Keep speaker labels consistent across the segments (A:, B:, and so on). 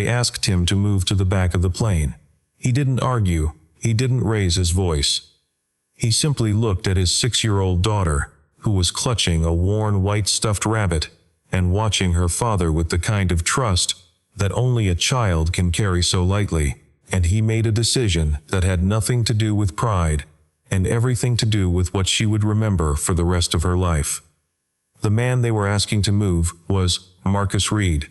A: they asked him to move to the back of the plane. He didn't argue. He didn't raise his voice. He simply looked at his 6-year-old daughter, who was clutching a worn white stuffed rabbit, and watching her father with the kind of trust that only a child can carry so lightly, and he made a decision that had nothing to do with pride, and everything to do with what she would remember for the rest of her life. The man they were asking to move was Marcus Reed.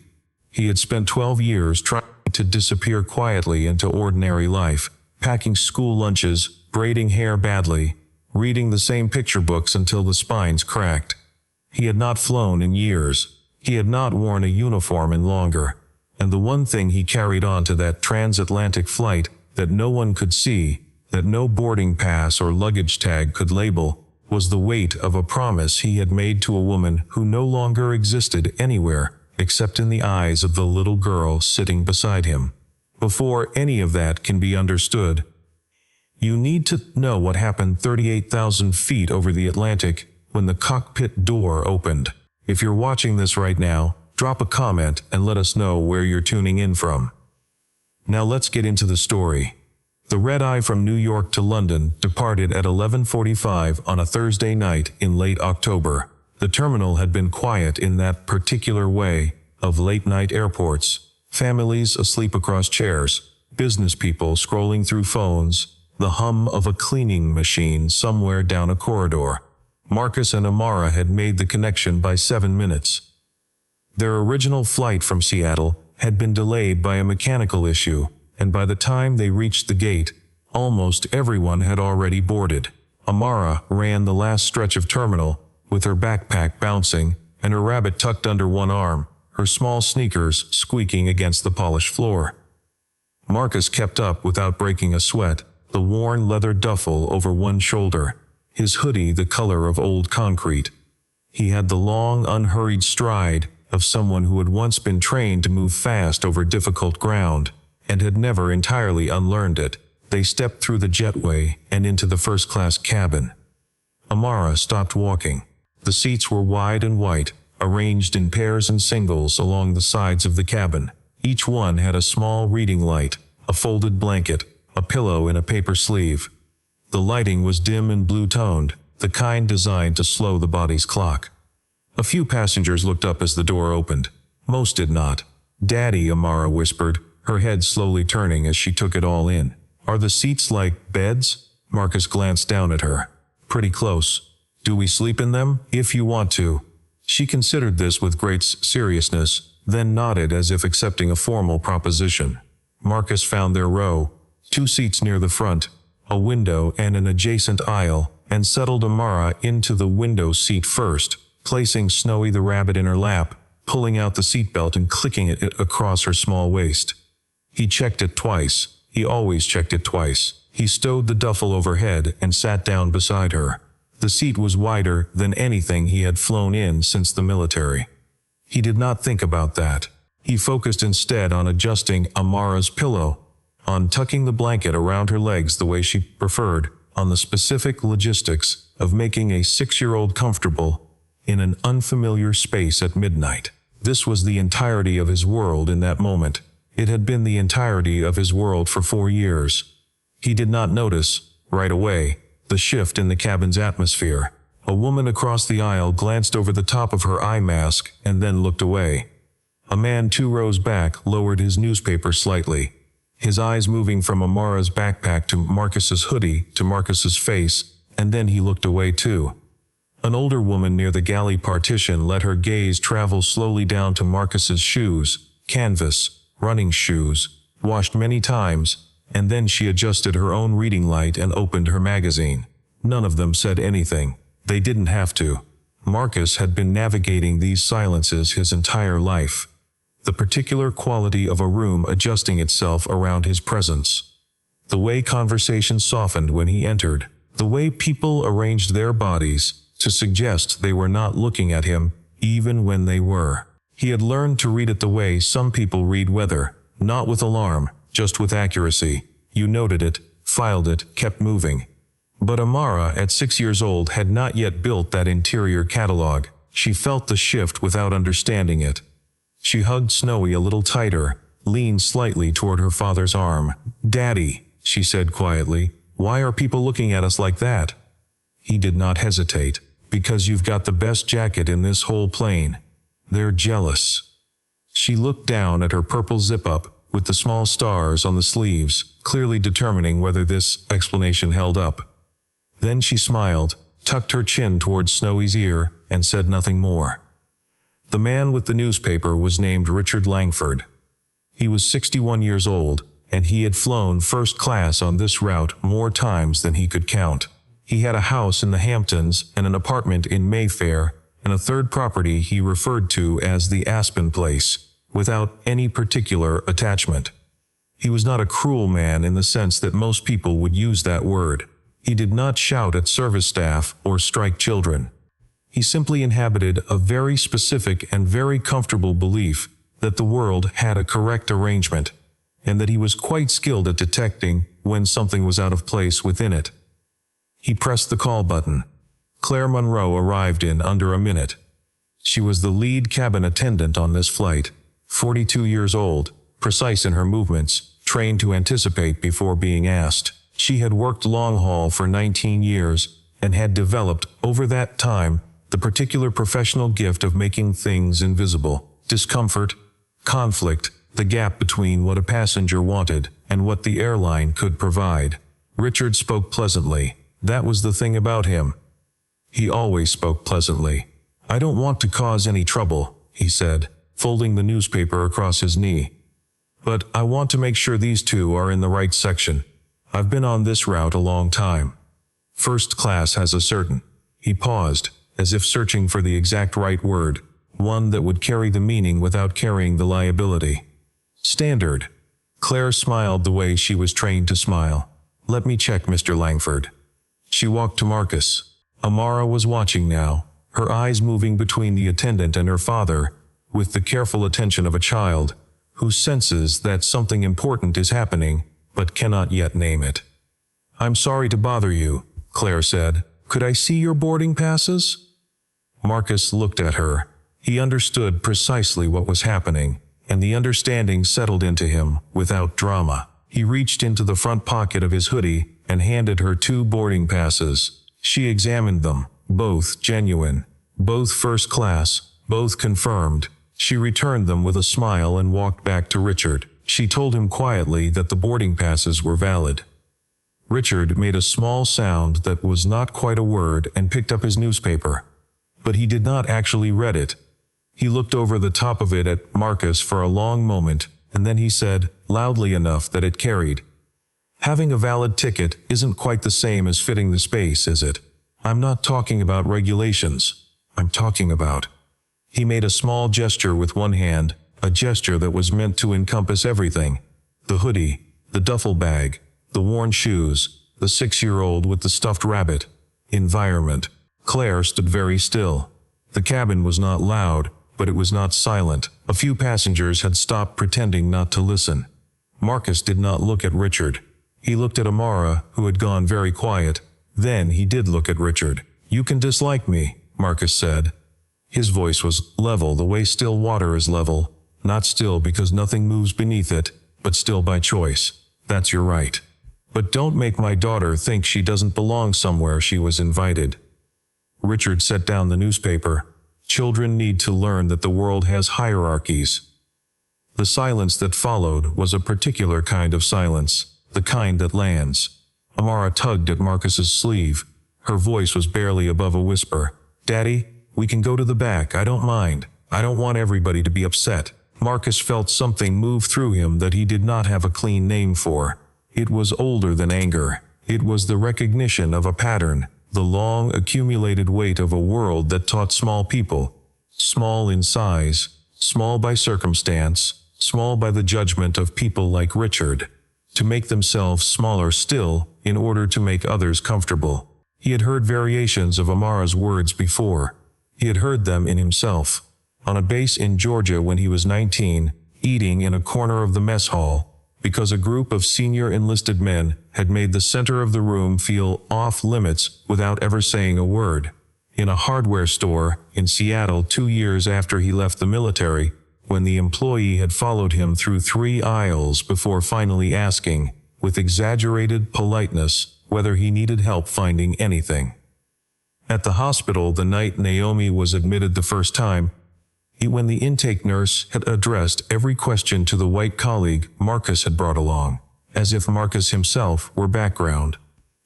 A: He had spent 12 years trying to disappear quietly into ordinary life, packing school lunches, braiding hair badly, reading the same picture books until the spines cracked. He had not flown in years. He had not worn a uniform in longer. And the one thing he carried on to that transatlantic flight that no one could see, that no boarding pass or luggage tag could label, was the weight of a promise he had made to a woman who no longer existed anywhere except in the eyes of the little girl sitting beside him. Before any of that can be understood, you need to know what happened 38,000 feet over the Atlantic when the cockpit door opened. If you're watching this right now, drop a comment and let us know where you're tuning in from. Now let's get into the story. The red-eye from New York to London departed at 11:45 on a Thursday night in late October. The terminal had been quiet in that particular way of late-night airports. Families asleep across chairs, business people scrolling through phones, the hum of a cleaning machine somewhere down a corridor. Marcus and Amara had made the connection by 7 minutes. Their original flight from Seattle had been delayed by a mechanical issue, and by the time they reached the gate, almost everyone had already boarded. Amara ran the last stretch of terminal, with her backpack bouncing, and her rabbit tucked under one arm, her small sneakers squeaking against the polished floor. Marcus kept up without breaking a sweat, the worn leather duffel over one shoulder, his hoodie the color of old concrete. He had the long, unhurried stride of someone who had once been trained to move fast over difficult ground, and had never entirely unlearned it. They stepped through the jetway and into the first-class cabin. Amara stopped walking. The seats were wide and white, arranged in pairs and singles along the sides of the cabin. Each one had a small reading light, a folded blanket, a pillow in a paper sleeve. The lighting was dim and blue-toned, the kind designed to slow the body's clock. A few passengers looked up as the door opened. Most did not. "Daddy," Amara whispered, her head slowly turning as she took it all in. "Are the seats like beds?" Marcus glanced down at her. "Pretty close. Do we sleep in them?" "If you want to." She considered this with great seriousness, then nodded as if accepting a formal proposition. Marcus found their row, 2 seats near the front, a window and an adjacent aisle, and settled Amara into the window seat first, placing Snowy the rabbit in her lap, pulling out the seatbelt and clicking it across her small waist. He checked it twice. He always checked it twice. He stowed the duffel overhead and sat down beside her. The seat was wider than anything he had flown in since the military. He did not think about that. He focused instead on adjusting Amara's pillow, on tucking the blanket around her legs the way she preferred, on the specific logistics of making a 6-year-old comfortable in an unfamiliar space at midnight. This was the entirety of his world in that moment. It had been the entirety of his world for 4 years. He did not notice, right away, the shift in the cabin's atmosphere. A woman across the aisle glanced over the top of her eye mask and then looked away. A man 2 rows back lowered his newspaper slightly, his eyes moving from Amara's backpack to Marcus's hoodie to Marcus's face, and then he looked away too. An older woman near the galley partition let her gaze travel slowly down to Marcus's shoes, canvas, running shoes, washed many times, and then she adjusted her own reading light and opened her magazine. None of them said anything. They didn't have to. Marcus had been navigating these silences his entire life. The particular quality of a room adjusting itself around his presence. The way conversation softened when he entered. The way people arranged their bodies to suggest they were not looking at him, even when they were. He had learned to read it the way some people read weather, not with alarm, just with accuracy. You noted it, filed it, kept moving. But Amara, at 6 years old, had not yet built that interior catalog. She felt the shift without understanding it. She hugged Snowy a little tighter, leaned slightly toward her father's arm. "Daddy," she said quietly, "why are people looking at us like that?" He did not hesitate. "Because you've got the best jacket in this whole plane. They're jealous." She looked down at her purple zip-up, with the small stars on the sleeves, clearly determining whether this explanation held up. Then she smiled, tucked her chin towards Snowy's ear, and said nothing more. The man with the newspaper was named Richard Langford. He was 61 years old, and he had flown first class on this route more times than he could count. He had a house in the Hamptons and an apartment in Mayfair, and a third property he referred to as the Aspen Place, without any particular attachment. He was not a cruel man in the sense that most people would use that word. He did not shout at service staff or strike children. He simply inhabited a very specific and very comfortable belief that the world had a correct arrangement, and that he was quite skilled at detecting when something was out of place within it. He pressed the call button. Claire Monroe arrived in under a minute. She was the lead cabin attendant on this flight, 42 years old, precise in her movements, trained to anticipate before being asked. She had worked long haul for 19 years, and had developed, over that time, the particular professional gift of making things invisible. Discomfort, conflict, the gap between what a passenger wanted and what the airline could provide. Richard spoke pleasantly. That was the thing about him. He always spoke pleasantly. "I don't want to cause any trouble," he said, folding the newspaper across his knee. "But I want to make sure these two are in the right section. I've been on this route a long time. First class has a certain..." He paused, as if searching for the exact right word, one that would carry the meaning without carrying the liability. "Standard." Claire smiled the way she was trained to smile. "Let me check, Mr. Langford." She walked to Marcus. Amara was watching now, her eyes moving between the attendant and her father, with the careful attention of a child, who senses that something important is happening, but cannot yet name it. "I'm sorry to bother you," Claire said. "Could I see your boarding passes?" Marcus looked at her. He understood precisely what was happening, and the understanding settled into him without drama. He reached into the front pocket of his hoodie and handed her 2 boarding passes. She examined them, both genuine, both first class, both confirmed. She returned them with a smile and walked back to Richard. She told him quietly that the boarding passes were valid. Richard made a small sound that was not quite a word and picked up his newspaper. But he did not actually read it. He looked over the top of it at Marcus for a long moment, and then he said, loudly enough that it carried, "Having a valid ticket isn't quite the same as fitting the space, is it? I'm not talking about regulations. I'm talking about..." He made a small gesture with one hand, a gesture that was meant to encompass everything. The hoodie, the duffel bag, the worn shoes, the 6-year-old with the stuffed rabbit. Environment. Claire stood very still. The cabin was not loud, but it was not silent. A few passengers had stopped pretending not to listen. Marcus did not look at Richard. He looked at Amara, who had gone very quiet. Then he did look at Richard. "You can dislike me," Marcus said. His voice was level the way still water is level, not still because nothing moves beneath it, but still by choice. "That's your right. But don't make my daughter think she doesn't belong somewhere she was invited." Richard set down the newspaper. Children need to learn that the world has hierarchies. The silence that followed was a particular kind of silence, the kind that lands. Amara tugged at Marcus's sleeve. Her voice was barely above a whisper. "Daddy, we can go to the back, I don't mind. I don't want everybody to be upset." Marcus felt something move through him that he did not have a clean name for. It was older than anger. It was the recognition of a pattern, the long accumulated weight of a world that taught small people, small in size, small by circumstance, small by the judgment of people like Richard, to make themselves smaller still in order to make others comfortable. He had heard variations of Amara's words before. He had heard them in himself, on a base in Georgia when he was 19, eating in a corner of the mess hall, because a group of senior enlisted men had made the center of the room feel off limits without ever saying a word. In a hardware store in Seattle 2 years after he left the military, when the employee had followed him through 3 aisles before finally asking, with exaggerated politeness, whether he needed help finding anything. At the hospital the night Naomi was admitted the first time, when the intake nurse had addressed every question to the white colleague Marcus had brought along, as if Marcus himself were background.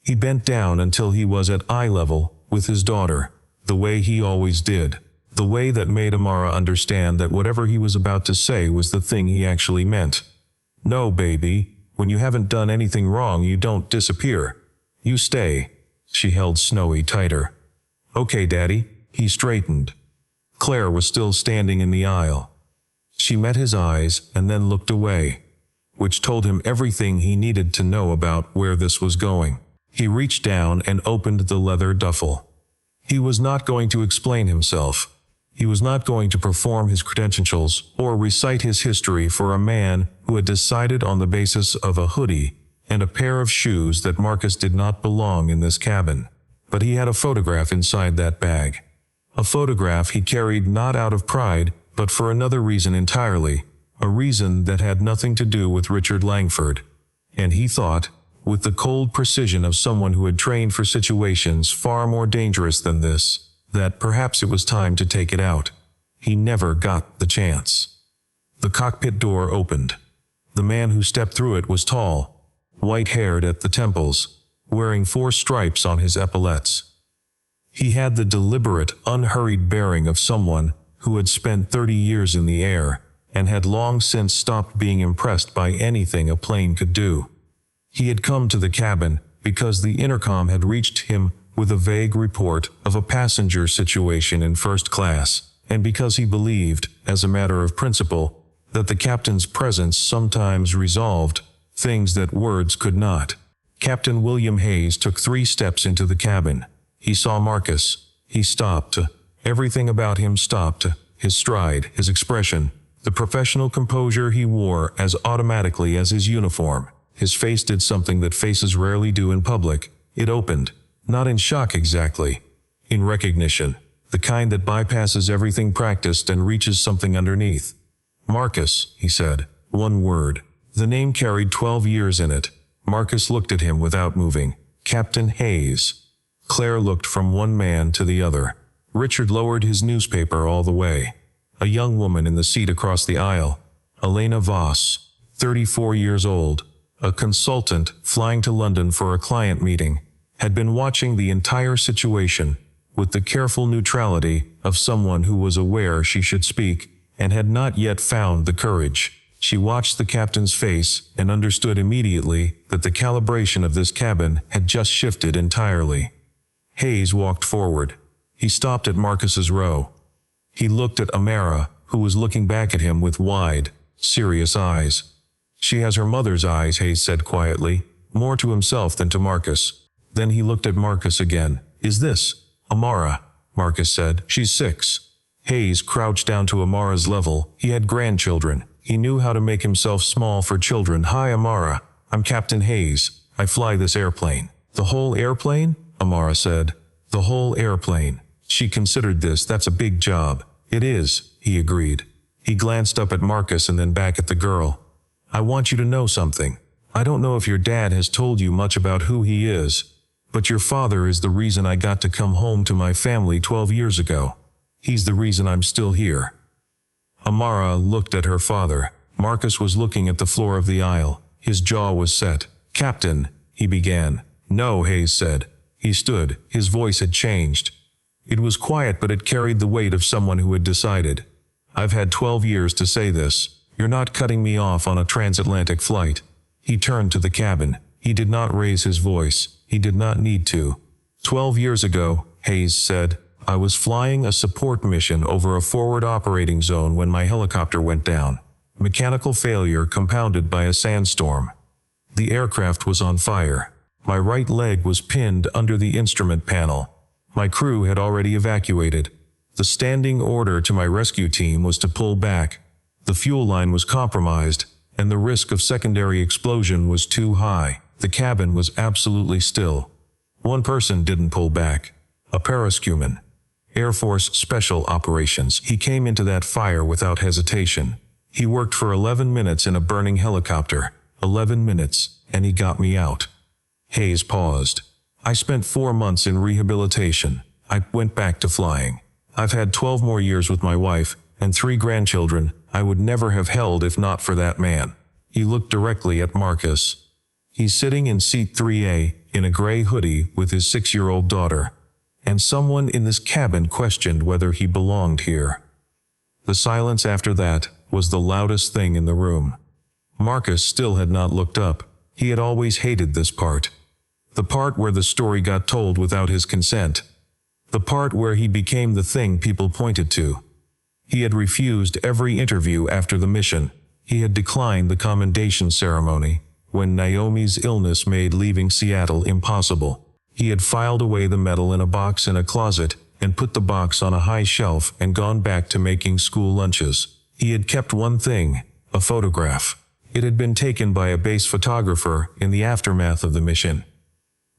A: He bent down until he was at eye level with his daughter, the way he always did, the way that made Amara understand that whatever he was about to say was the thing he actually meant. "No, baby, when you haven't done anything wrong you don't disappear. You stay." She held Snowy tighter. "Okay, Daddy." He straightened. Claire was still standing in the aisle. She met his eyes and then looked away, which told him everything he needed to know about where this was going. He reached down and opened the leather duffel. He was not going to explain himself. He was not going to perform his credentials or recite his history for a man who had decided on the basis of a hoodie and a pair of shoes that Marcus did not belong in this cabin. But he had a photograph inside that bag. A photograph he carried not out of pride, but for another reason entirely, a reason that had nothing to do with Richard Langford. And he thought, with the cold precision of someone who had trained for situations far more dangerous than this, that perhaps it was time to take it out. He never got the chance. The cockpit door opened. The man who stepped through it was tall, white-haired at the temples, wearing 4 stripes on his epaulets. He had the deliberate, unhurried bearing of someone who had spent 30 years in the air and had long since stopped being impressed by anything a plane could do. He had come to the cabin because the intercom had reached him with a vague report of a passenger situation in first class, and because he believed, as a matter of principle, that the captain's presence sometimes resolved things that words could not. Captain William Hayes took 3 steps into the cabin. He saw Marcus. He stopped. Everything about him stopped. His stride, his expression, the professional composure he wore as automatically as his uniform. His face did something that faces rarely do in public. It opened. Not in shock exactly. In recognition. The kind that bypasses everything practiced and reaches something underneath. "Marcus," he said. 1 word. The name carried 12 years in it. Marcus looked at him without moving. "Captain Hayes." Claire looked from one man to the other. Richard lowered his newspaper all the way. A young woman in the seat across the aisle, Elena Voss, 34 years old, a consultant flying to London for a client meeting, had been watching the entire situation with the careful neutrality of someone who was aware she should speak and had not yet found the courage. She watched the captain's face and understood immediately that the calibration of this cabin had just shifted entirely. Hayes walked forward. He stopped at Marcus's row. He looked at Amara, who was looking back at him with wide, serious eyes. "She has her mother's eyes," Hayes said quietly, more to himself than to Marcus. Then he looked at Marcus again. "Is this Amara?" Marcus said. "She's 6. Hayes crouched down to Amara's level. He had grandchildren. He knew how to make himself small for children. "Hi, Amara. I'm Captain Hayes. I fly this airplane." "The whole airplane?" Amara said. "The whole airplane." She considered this. "That's a big job." "It is," he agreed. He glanced up at Marcus and then back at the girl. "I want you to know something. I don't know if your dad has told you much about who he is, but your father is the reason I got to come home to my family 12 years ago. He's the reason I'm still here." Amara looked at her father. Marcus was looking at the floor of the aisle. His jaw was set. "Captain," he began. "No," Hayes said. He stood. His voice had changed. It was quiet, but it carried the weight of someone who had decided. "I've had 12 years to say this. You're not cutting me off on a transatlantic flight." He turned to the cabin. He did not raise his voice. He did not need to. 12 years ago, Hayes said, I was flying a support mission over a forward operating zone when my helicopter went down. Mechanical failure compounded by a sandstorm. The aircraft was on fire. My right leg was pinned under the instrument panel. My crew had already evacuated. The standing order to my rescue team was to pull back. The fuel line was compromised, and the risk of secondary explosion was too high. The cabin was absolutely still. One person didn't pull back. A parascuman. Air Force Special Operations. He came into that fire without hesitation. He worked for 11 minutes in a burning helicopter. 11 minutes, and he got me out. Hayes paused. I spent 4 months in rehabilitation. I went back to flying. I've had 12 more years with my wife, and 3 grandchildren I would never have held if not for that man. He looked directly at Marcus. He's sitting in seat 3A, in a gray hoodie with his 6-year-old daughter. And someone in this cabin questioned whether he belonged here. The silence after that was the loudest thing in the room. Marcus still had not looked up. He had always hated this part. The part where the story got told without his consent. The part where he became the thing people pointed to. He had refused every interview after the mission. He had declined the commendation ceremony when Naomi's illness made leaving Seattle impossible. He had filed away the medal in a box in a closet and put the box on a high shelf and gone back to making school lunches. He had kept one thing, a photograph. It had been taken by a base photographer in the aftermath of the mission.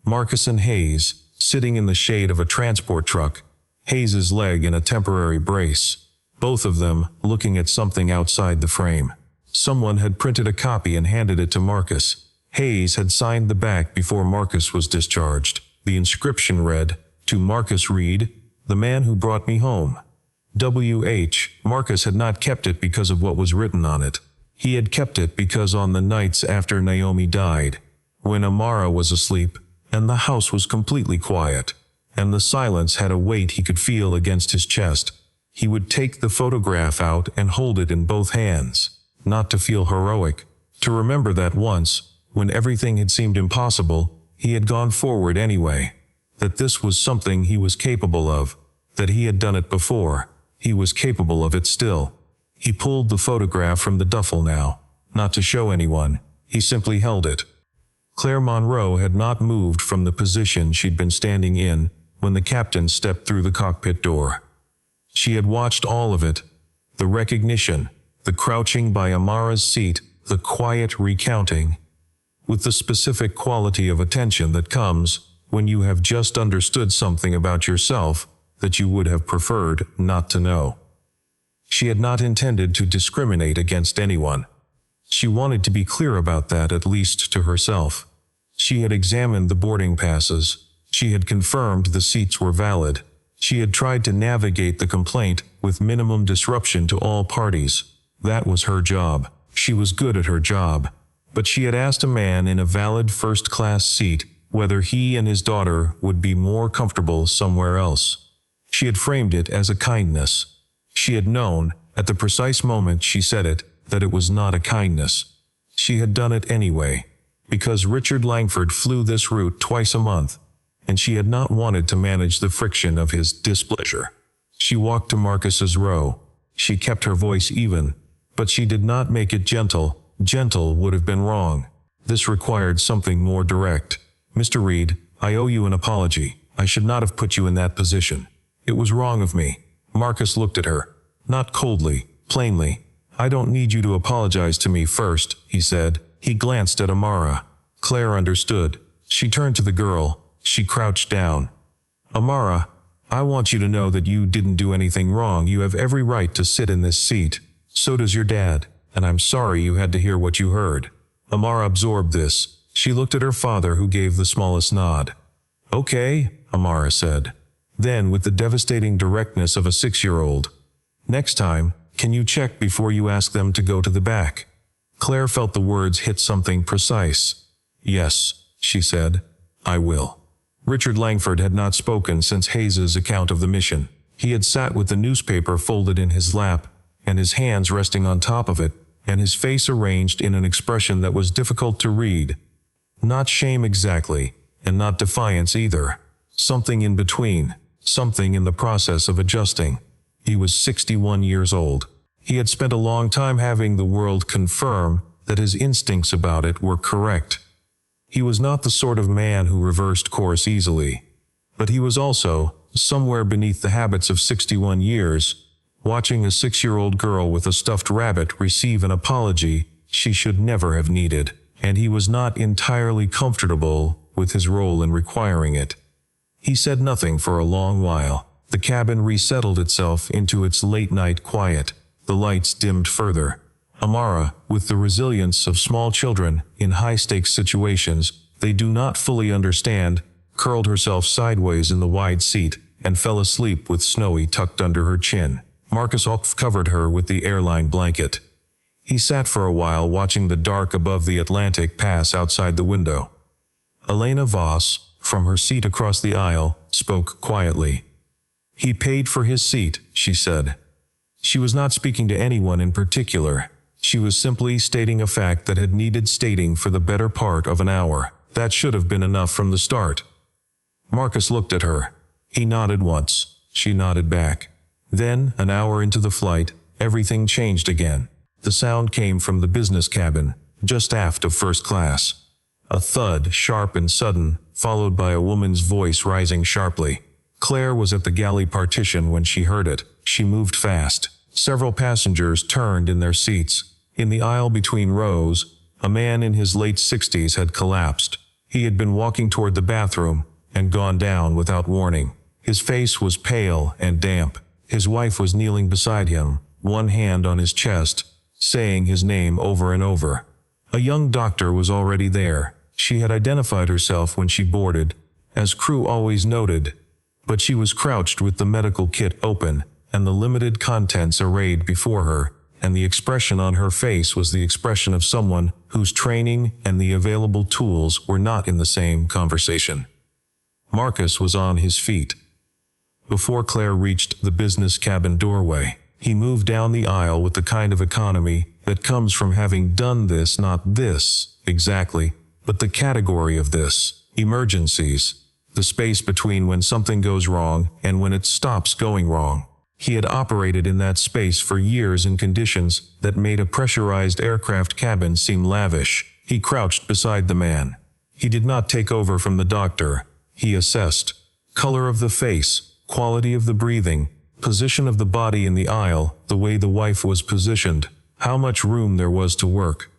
A: Marcus and Hayes, sitting in the shade of a transport truck, Hayes's leg in a temporary brace, both of them looking at something outside the frame. Someone had printed a copy and handed it to Marcus. Hayes had signed the back before Marcus was discharged. The inscription read, "To Marcus Reed, the man who brought me home." W.H. Marcus had not kept it because of what was written on it. He had kept it because on the nights after Naomi died, when Amara was asleep, and the house was completely quiet, and the silence had a weight he could feel against his chest, he would take the photograph out and hold it in both hands, not to feel heroic, to remember that once, when everything had seemed impossible, he had gone forward anyway, that this was something he was capable of, that he had done it before, he was capable of it still. He pulled the photograph from the duffel now, not to show anyone, he simply held it. Claire Monroe had not moved from the position she'd been standing in when the captain stepped through the cockpit door. She had watched all of it, the recognition, the crouching by Amara's seat, the quiet recounting, with the specific quality of attention that comes when you have just understood something about yourself that you would have preferred not to know. She had not intended to discriminate against anyone. She wanted to be clear about that, at least to herself. She had examined the boarding passes. She had confirmed the seats were valid. She had tried to navigate the complaint with minimum disruption to all parties. That was her job. She was good at her job. But she had asked a man in a valid first-class seat whether he and his daughter would be more comfortable somewhere else. She had framed it as a kindness. She had known, at the precise moment she said it, that it was not a kindness. She had done it anyway, because Richard Langford flew this route twice a month, and she had not wanted to manage the friction of his displeasure. She walked to Marcus's row. She kept her voice even, but she did not make it gentle. Gentle would have been wrong. This required something more direct. "Mr. Reed, I owe you an apology. I should not have put you in that position. It was wrong of me." Marcus looked at her, not coldly, plainly. "I don't need you to apologize to me first," he said. He glanced at Amara. Claire understood. She turned to the girl. She crouched down. "Amara, I want you to know that you didn't do anything wrong. You have every right to sit in this seat. So does your dad, and I'm sorry you had to hear what you heard." Amara absorbed this. She looked at her father, who gave the smallest nod. "Okay," Amara said. Then, with the devastating directness of a 6-year-old, "Next time, can you check before you ask them to go to the back?" Claire felt the words hit something precise. "Yes," she said, "I will." Richard Langford had not spoken since Hayes's account of the mission. He had sat with the newspaper folded in his lap, and his hands resting on top of it, and his face arranged in an expression that was difficult to read. Not shame exactly, and not defiance either. Something in between, something in the process of adjusting. He was 61 years old. He had spent a long time having the world confirm that his instincts about it were correct. He was not the sort of man who reversed course easily. But he was also, somewhere beneath the habits of 61 years, watching a 6-year-old girl with a stuffed rabbit receive an apology she should never have needed, and he was not entirely comfortable with his role in requiring it. He said nothing for a long while. The cabin resettled itself into its late-night quiet. The lights dimmed further. Amara, with the resilience of small children in high-stakes situations they do not fully understand, curled herself sideways in the wide seat and fell asleep with Snowy tucked under her chin. Marcus covered her with the airline blanket. He sat for a while watching the dark above the Atlantic pass outside the window. Elena Voss, from her seat across the aisle, spoke quietly. "He paid for his seat," she said. She was not speaking to anyone in particular. She was simply stating a fact that had needed stating for the better part of an hour. That should have been enough from the start. Marcus looked at her. He nodded once. She nodded back. Then, an hour into the flight, everything changed again. The sound came from the business cabin, just aft of first class. A thud, sharp and sudden, followed by a woman's voice rising sharply. Claire was at the galley partition when she heard it. She moved fast. Several passengers turned in their seats. In the aisle between rows, a man in his late 60s had collapsed. He had been walking toward the bathroom and gone down without warning. His face was pale and damp. His wife was kneeling beside him, one hand on his chest, saying his name over and over. A young doctor was already there. She had identified herself when she boarded, as crew always noted, but she was crouched with the medical kit open and the limited contents arrayed before her, and the expression on her face was the expression of someone whose training and the available tools were not in the same conversation. Marcus was on his feet. Before Claire reached the business cabin doorway, he moved down the aisle with the kind of economy that comes from having done this, not this, exactly, but the category of this, emergencies, the space between when something goes wrong and when it stops going wrong. He had operated in that space for years in conditions that made a pressurized aircraft cabin seem lavish. He crouched beside the man. He did not take over from the doctor. He assessed. Color of the face, quality of the breathing, position of the body in the aisle, the way the wife was positioned, how much room there was to work.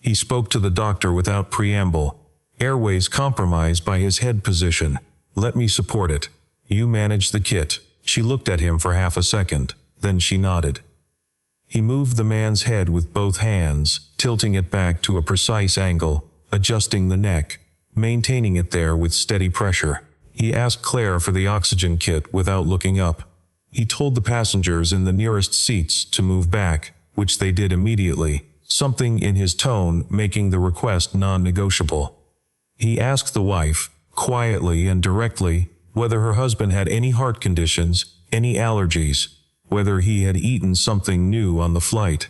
A: He spoke to the doctor without preamble. Airways compromised by his head position. "Let me support it. You manage the kit." She looked at him for half a second, then she nodded. He moved the man's head with both hands, tilting it back to a precise angle, adjusting the neck, maintaining it there with steady pressure. He asked Claire for the oxygen kit without looking up. He told the passengers in the nearest seats to move back, which they did immediately, something in his tone making the request non-negotiable. He asked the wife, quietly and directly, whether her husband had any heart conditions, any allergies, whether he had eaten something new on the flight.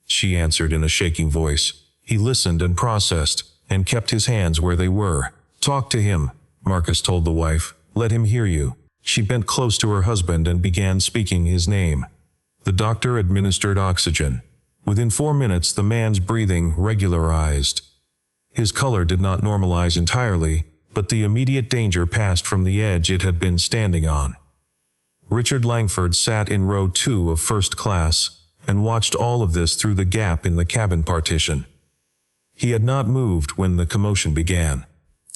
A: She answered in a shaking voice. He listened and processed, and kept his hands where they were. "Talk to him," Marcus told the wife. "Let him hear you." She bent close to her husband and began speaking his name. The doctor administered oxygen. Within 4 minutes the man's breathing regularized. His color did not normalize entirely, but the immediate danger passed from the edge it had been standing on. Richard Langford sat in row 2 of first class, and watched all of this through the gap in the cabin partition. He had not moved when the commotion began.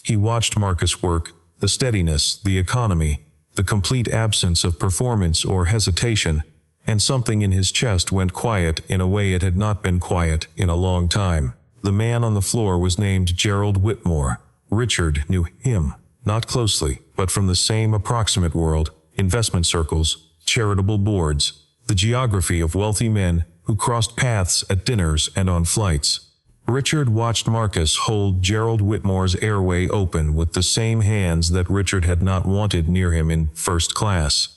A: He watched Marcus work, the steadiness, the economy, the complete absence of performance or hesitation, and something in his chest went quiet in a way it had not been quiet in a long time. The man on the floor was named Gerald Whitmore. Richard knew him, not closely, but from the same approximate world, investment circles, charitable boards, the geography of wealthy men who crossed paths at dinners and on flights. Richard watched Marcus hold Gerald Whitmore's airway open with the same hands that Richard had not wanted near him in first class.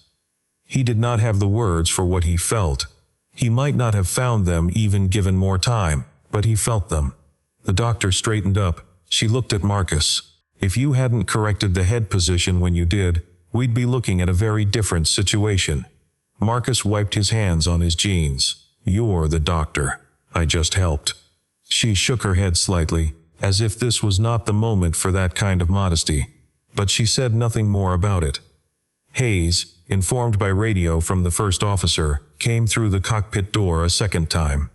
A: He did not have the words for what he felt. He might not have found them even given more time, but he felt them. The doctor straightened up. She looked at Marcus. "If you hadn't corrected the head position when you did, we'd be looking at a very different situation." Marcus wiped his hands on his jeans. "You're the doctor. I just helped." She shook her head slightly, as if this was not the moment for that kind of modesty, but she said nothing more about it. Hayes, informed by radio from the first officer, came through the cockpit door a second time.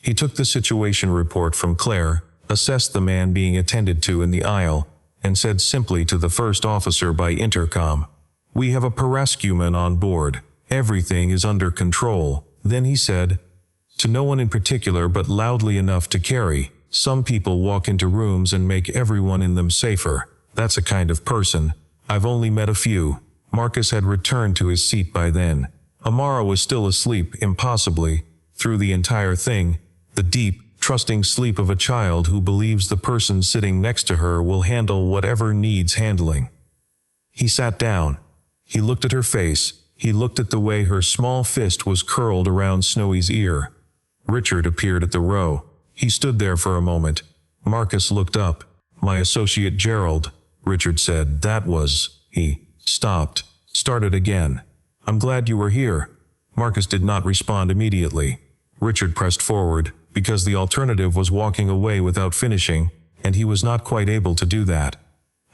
A: He took the situation report from Claire, assessed the man being attended to in the aisle, and said simply to the first officer by intercom, We have a parascuman on board. Everything is under control." Then he said, to no one in particular but loudly enough to carry, "Some people walk into rooms and make everyone in them safer. That's a kind of person. I've only met a few." Marcus had returned to his seat by then. Amara was still asleep, impossibly, through the entire thing, the deep, trusting sleep of a child who believes the person sitting next to her will handle whatever needs handling. He sat down. He looked at her face. He looked at the way her small fist was curled around Snowy's ear. Richard appeared at the row. He stood there for a moment. Marcus looked up. "My associate Gerald," Richard said. "That was..." He stopped, started again. "I'm glad you were here." Marcus did not respond immediately. Richard pressed forward, because the alternative was walking away without finishing, and he was not quite able to do that.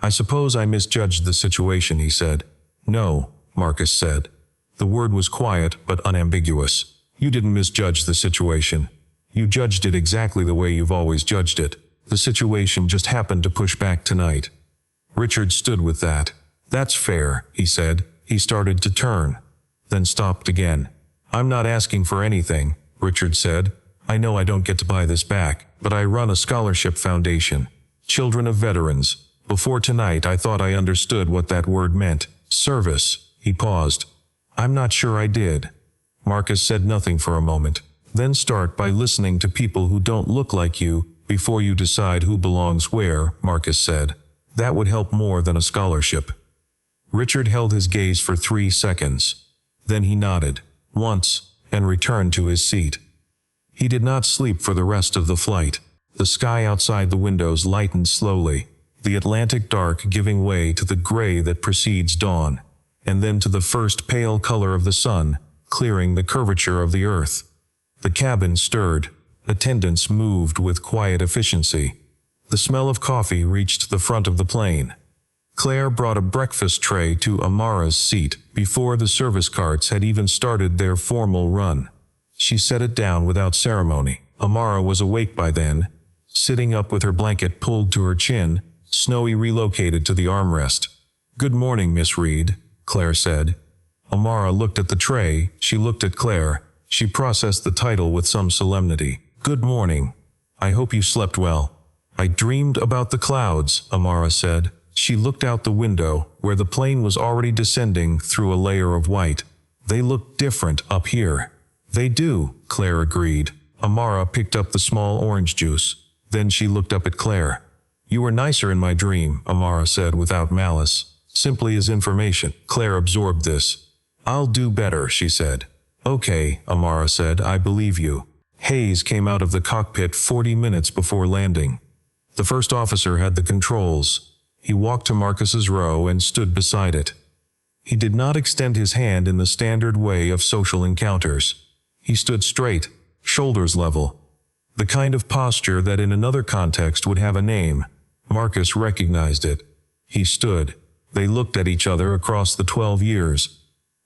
A: "I suppose I misjudged the situation," he said. "No," Marcus said. The word was quiet but unambiguous. "You didn't misjudge the situation. You judged it exactly the way you've always judged it. The situation just happened to push back tonight." Richard stood with that. "That's fair," he said. He started to turn, then stopped again. "I'm not asking for anything," Richard said. "I know I don't get to buy this back, but I run a scholarship foundation. Children of veterans. Before tonight I thought I understood what that word meant. Service." He paused. "I'm not sure I did." Marcus said nothing for a moment. "Then start by listening to people who don't look like you before you decide who belongs where," Marcus said. "That would help more than a scholarship." Richard held his gaze for 3 seconds. Then he nodded, once, and returned to his seat. He did not sleep for the rest of the flight. The sky outside the windows lightened slowly, the Atlantic dark giving way to the gray that precedes dawn, and then to the first pale color of the sun, clearing the curvature of the earth. The cabin stirred. Attendants moved with quiet efficiency. The smell of coffee reached the front of the plane. Claire brought a breakfast tray to Amara's seat before the service carts had even started their formal run. She set it down without ceremony. Amara was awake by then. Sitting up with her blanket pulled to her chin, Snowy relocated to the armrest. "Good morning, Miss Reed," Claire said. Amara looked at the tray. She looked at Claire. She processed the title with some solemnity. "Good morning. I hope you slept well." "I dreamed about the clouds," Amara said. She looked out the window, where the plane was already descending through a layer of white. "They look different up here." "They do," Claire agreed. Amara picked up the small orange juice. Then she looked up at Claire. "You were nicer in my dream," Amara said without malice. Simply as information. Claire absorbed this. "I'll do better," she said. "Okay," Amara said, "I believe you." Hayes came out of the cockpit 40 minutes before landing. The first officer had the controls. He walked to Marcus's row and stood beside it. He did not extend his hand in the standard way of social encounters. He stood straight, shoulders level. The kind of posture that in another context would have a name. Marcus recognized it. He stood. They looked at each other across the 12 years.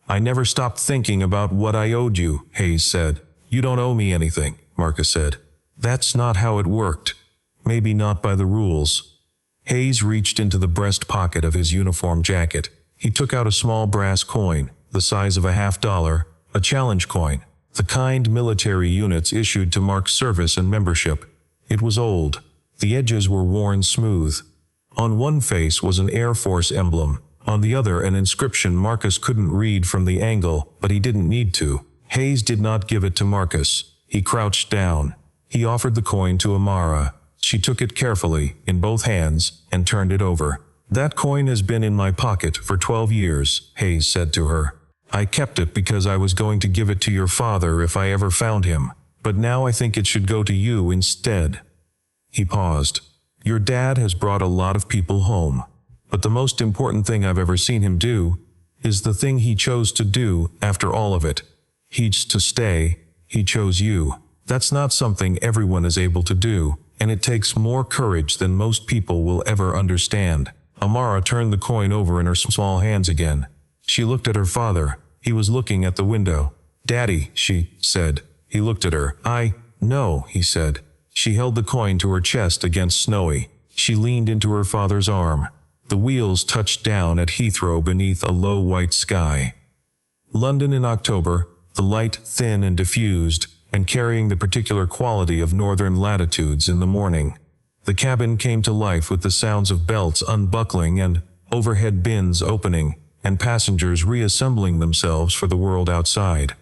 A: "I never stopped thinking about what I owed you," Hayes said. "You don't owe me anything," Marcus said. "That's not how it worked. Maybe not by the rules." Hayes reached into the breast pocket of his uniform jacket. He took out a small brass coin, the size of a $50, a challenge coin, the kind military units issued to mark service and membership. It was old. The edges were worn smooth. On one face was an Air Force emblem, on the other an inscription Marcus couldn't read from the angle, but he didn't need to. Hayes did not give it to Marcus. He crouched down. He offered the coin to Amara. She took it carefully, in both hands, and turned it over. "That coin has been in my pocket for 12 years, Hayes said to her. "I kept it because I was going to give it to your father if I ever found him, but now I think it should go to you instead." He paused. "Your dad has brought a lot of people home, but the most important thing I've ever seen him do is the thing he chose to do after all of it. He's to stay. He chose you. That's not something everyone is able to do, and it takes more courage than most people will ever understand." Amara turned the coin over in her small hands again. She looked at her father. He was looking at the window. "Daddy," she said. He looked at her. "No," he said. She held the coin to her chest against Snowy. She leaned into her father's arm. The wheels touched down at Heathrow beneath a low white sky. London in October, the light thin and diffused, and carrying the particular quality of northern latitudes in the morning. The cabin came to life with the sounds of belts unbuckling and overhead bins opening, and passengers reassembling themselves for the world outside.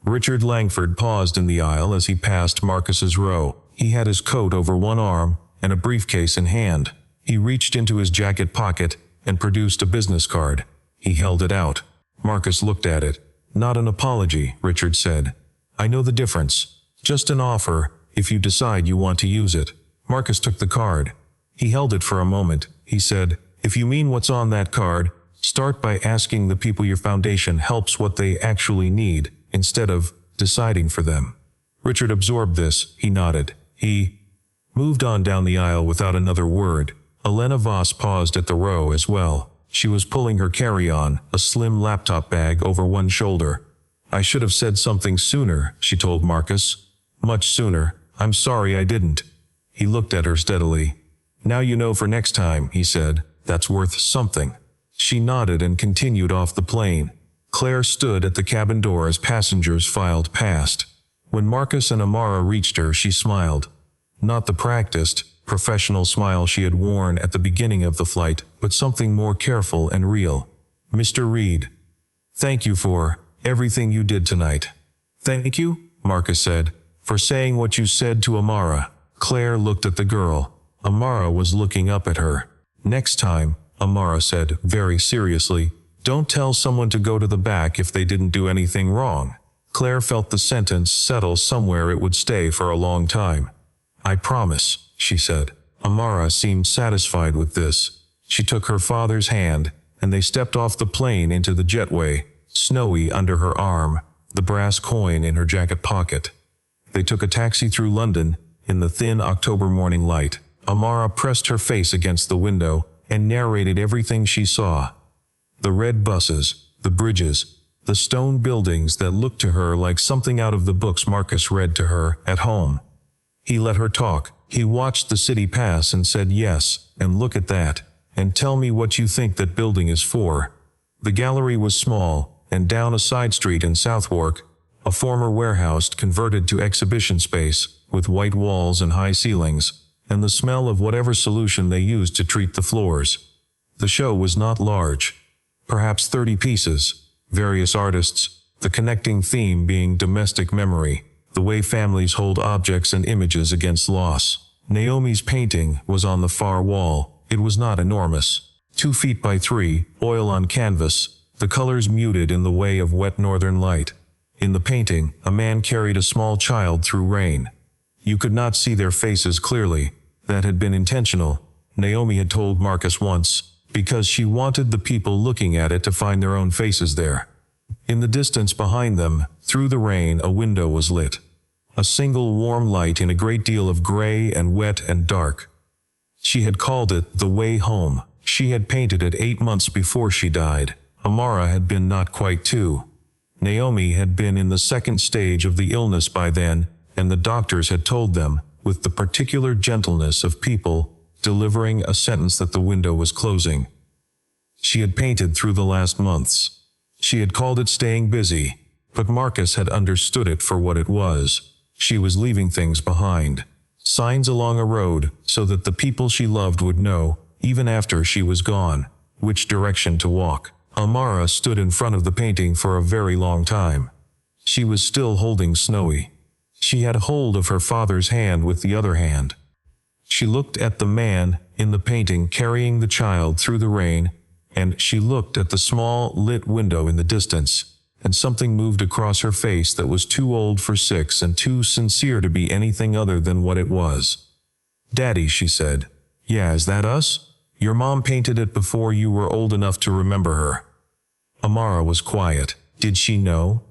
A: Richard Langford paused in the aisle as he passed Marcus's row. He had his coat over one arm and a briefcase in hand. He reached into his jacket pocket and produced a business card. He held it out. Marcus looked at it. "Not an apology," Richard said. "I know the difference. Just an offer, if you decide you want to use it." Marcus took the card. He held it for a moment. He said, "If you mean what's on that card, start by asking the people your foundation helps what they actually need, instead of deciding for them." Richard absorbed this. He nodded. He moved on down the aisle without another word. Elena Voss paused at the row as well. She was pulling her carry-on, a slim laptop bag over one shoulder. "I should have said something sooner," she told Marcus. "Much sooner. I'm sorry I didn't." He looked at her steadily. "Now you know for next time," he said. "That's worth something." She nodded and continued off the plane. Claire stood at the cabin door as passengers filed past. When Marcus and Amara reached her, she smiled. Not the practiced, professional smile she had worn at the beginning of the flight, but something more careful and real. "Mr. Reed, thank you for everything you did tonight." "Thank you," Marcus said, "for saying what you said to Amara." Claire looked at the girl. Amara was looking up at her. "Next time," Amara said very seriously, "don't tell someone to go to the back if they didn't do anything wrong." Claire felt the sentence settle somewhere it would stay for a long time. "I promise," she said. Amara seemed satisfied with this. She took her father's hand, and they stepped off the plane into the jetway, Snowy under her arm, the brass coin in her jacket pocket. They took a taxi through London, in the thin October morning light. Amara pressed her face against the window, and narrated everything she saw. The red buses, the bridges, the stone buildings that looked to her like something out of the books Marcus read to her at home. He let her talk. He watched the city pass and said, "Yes, and look at that, and tell me what you think that building is for." The gallery was small, and down a side street in Southwark, a former warehouse converted to exhibition space, with white walls and high ceilings, and the smell of whatever solution they used to treat the floors. The show was not large. Perhaps 30 pieces, various artists, the connecting theme being domestic memory, the way families hold objects and images against loss. Naomi's painting was on the far wall. It was not enormous. 2 feet by 3, oil on canvas, the colors muted in the way of wet northern light. In the painting, a man carried a small child through rain. You could not see their faces clearly. That had been intentional, Naomi had told Marcus once, because she wanted the people looking at it to find their own faces there. In the distance behind them, through the rain, a window was lit. A single warm light in a great deal of gray and wet and dark. She had called it The Way Home. She had painted it 8 months before she died. Amara had been not quite 2. Naomi had been in the second stage of the illness by then, and the doctors had told them, with the particular gentleness of people delivering a sentence, that the window was closing. She had painted through the last months. She had called it staying busy, but Marcus had understood it for what it was. She was leaving things behind. Signs along a road, so that the people she loved would know, even after she was gone, which direction to walk. Amara stood in front of the painting for a very long time. She was still holding Snowy. She had hold of her father's hand with the other hand. She looked at the man in the painting carrying the child through the rain, and she looked at the small lit window in the distance, and something moved across her face that was too old for 6 and too sincere to be anything other than what it was. "Daddy," she said. "Yeah, is that us? Your mom painted it before you were old enough to remember her." Amara was quiet. "Did she know?"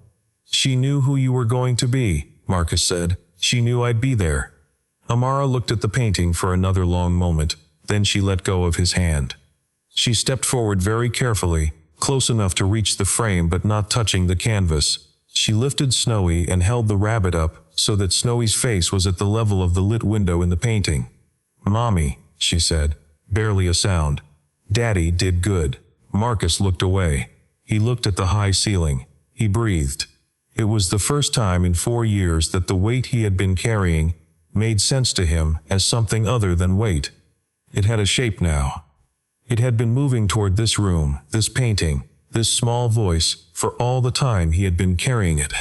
A: "She knew who you were going to be," Marcus said. "She knew I'd be there." Amara looked at the painting for another long moment, then she let go of his hand. She stepped forward very carefully, close enough to reach the frame but not touching the canvas. She lifted Snowy and held the rabbit up, so that Snowy's face was at the level of the lit window in the painting. "Mommy," she said, barely a sound. Daddy did good. Marcus looked away. He looked at the high ceiling. He breathed. It was the first time in 4 years that the weight he had been carrying made sense to him as something other than weight. It had a shape now. It had been moving toward this room, this painting, this small voice, for all the time he had been carrying it.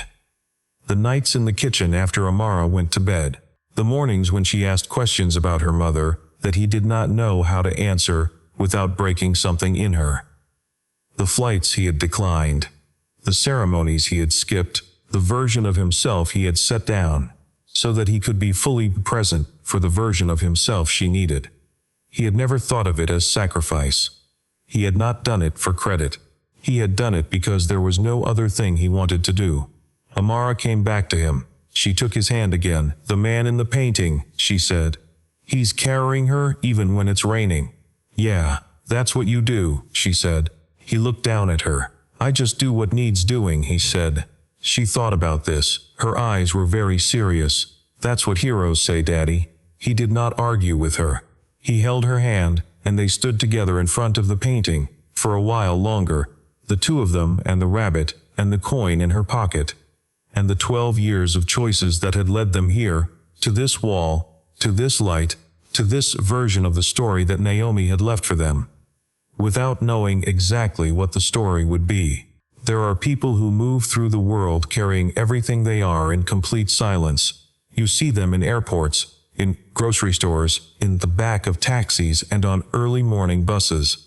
A: The nights in the kitchen after Amara went to bed. The mornings when she asked questions about her mother that he did not know how to answer without breaking something in her. The flights he had declined. The ceremonies he had skipped. The version of himself he had set down, so that he could be fully present for the version of himself she needed. He had never thought of it as sacrifice. He had not done it for credit. He had done it because there was no other thing he wanted to do. Amara came back to him. She took his hand again. "The man in the painting," she said. "He's carrying her even when it's raining." "Yeah, that's what you do," she said. He looked down at her. "I just do what needs doing," he said. She thought about this. Her eyes were very serious. "That's what heroes say, Daddy." He did not argue with her. He held her hand, and they stood together in front of the painting, for a while longer, the two of them and the rabbit, and the coin in her pocket, and the 12 years of choices that had led them here, to this wall, to this light, to this version of the story that Naomi had left for them, without knowing exactly what the story would be. There are people who move through the world carrying everything they are in complete silence. You see them in airports, in grocery stores, in the back of taxis, and on early morning buses.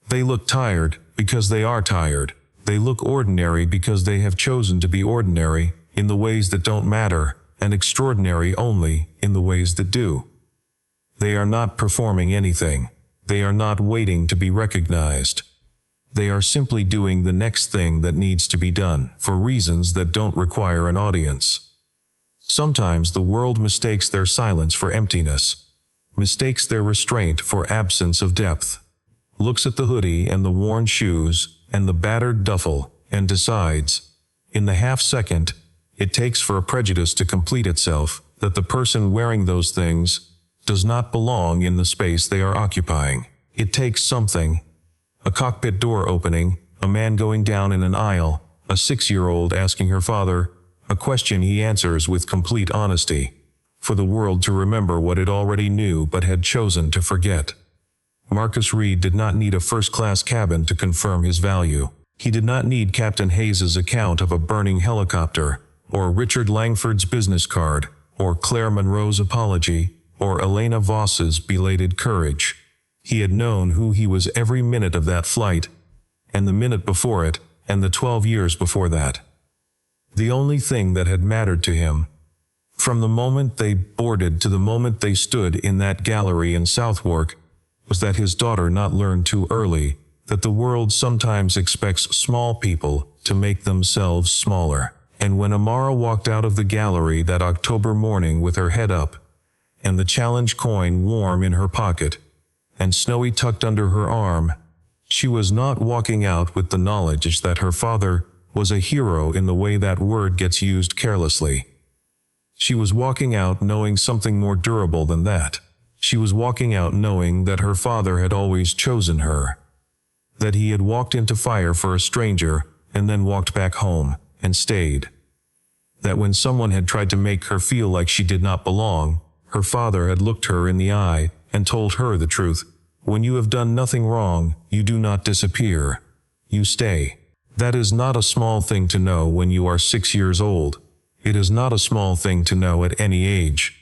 A: They look tired because they are tired. They look ordinary because they have chosen to be ordinary in the ways that don't matter, and extraordinary only in the ways that do. They are not performing anything. They are not waiting to be recognized. They are simply doing the next thing that needs to be done, for reasons that don't require an audience. Sometimes the world mistakes their silence for emptiness, mistakes their restraint for absence of depth, looks at the hoodie and the worn shoes and the battered duffel, and decides, in the half-second it takes for a prejudice to complete itself, that the person wearing those things does not belong in the space they are occupying. It takes something. A cockpit door opening, a man going down in an aisle, a 6-year-old asking her father a question he answers with complete honesty, for the world to remember what it already knew but had chosen to forget. Marcus Reed did not need a first-class cabin to confirm his value. He did not need Captain Hayes's account of a burning helicopter, or Richard Langford's business card, or Claire Monroe's apology, or Elena Voss's belated courage. He had known who he was every minute of that flight, and the minute before it, and the 12 years before that. The only thing that had mattered to him, from the moment they boarded to the moment they stood in that gallery in Southwark, was that his daughter not learn too early that the world sometimes expects small people to make themselves smaller. And when Amara walked out of the gallery that October morning with her head up, and the challenge coin warm in her pocket, and Snowy tucked under her arm, she was not walking out with the knowledge that her father was a hero in the way that word gets used carelessly. She was walking out knowing something more durable than that. She was walking out knowing that her father had always chosen her, that he had walked into fire for a stranger and then walked back home and stayed, that when someone had tried to make her feel like she did not belong, her father had looked her in the eye and told her the truth. When you have done nothing wrong, you do not disappear. You stay. That is not a small thing to know when you are 6 years old. It is not a small thing to know at any age.